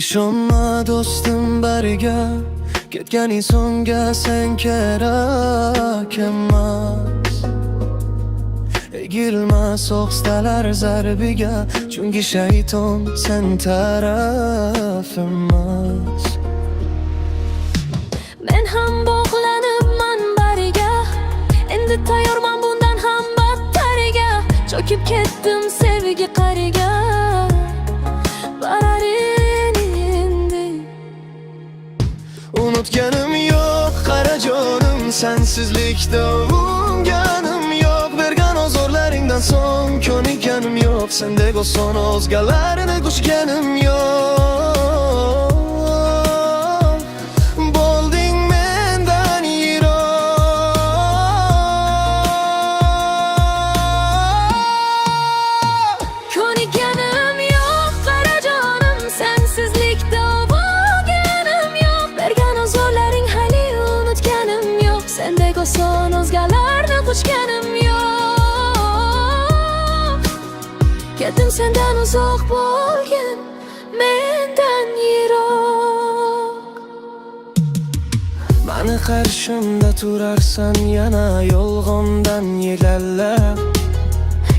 Ishonma do'stim bariga, ketganing so'ngga sen kerak emas. Egilma so'qstalar zarbiga, chunki shayton sen taraf emas. Men ham bog'lanibman bariga, endi tayyorman bundan ham battariga. Cho'kib ketdim sevgi qariga, bararin endi. Unutganim yo'q qara jonim, sensizlikda unganim yo'q. Bergan ozorlaringdan so'ng ko'nikkanim yo'q, sendek oson o'zgalarni quchganim yo'q. Bo'lding mendan yiroq. Ko'nikkanim yo'q qara jonim, sensizlikda bo'lganim yo'q. Bergan ozorlaring hali unutganim yo'q, sendek oson o'zgalarni quchganim yo'q. Ketdim sendan uzoq bo'lgin, mendan yiroq. Mani qarshimda turarsan yana yolg'ondan yig'allab.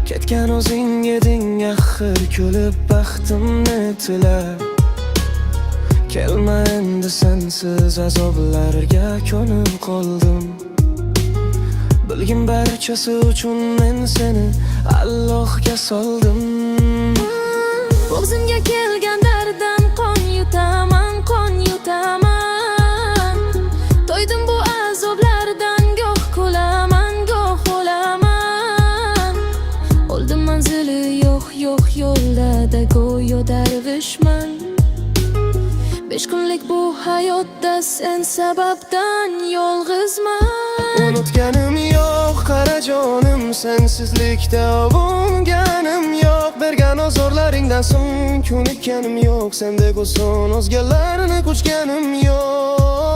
Ketgan o'zing eding axir, kulib baxtimni tilab. Kelma endi sensiz azoblarga ko'nib qoldim. Bilgin barchasi uchun men seni Allohga soldim. O'zimga kelgan darddan qon yutaman, qon yutaman. To'ydim bu azoblardan, goh kulaman, goh o'laman. O'ldim manzili yo'q, yo'q yo'lda go'yo darvishman. 5 kunlik bu hayotda sen sababdan yolg'izman. Unutganim yo'q qara jonim, sensizlikda unganim yo'q. Bergan ozorlaringdan so'ng ko'nikkanim yo'q, sendek oson o'zgalarni quchganim yo'q.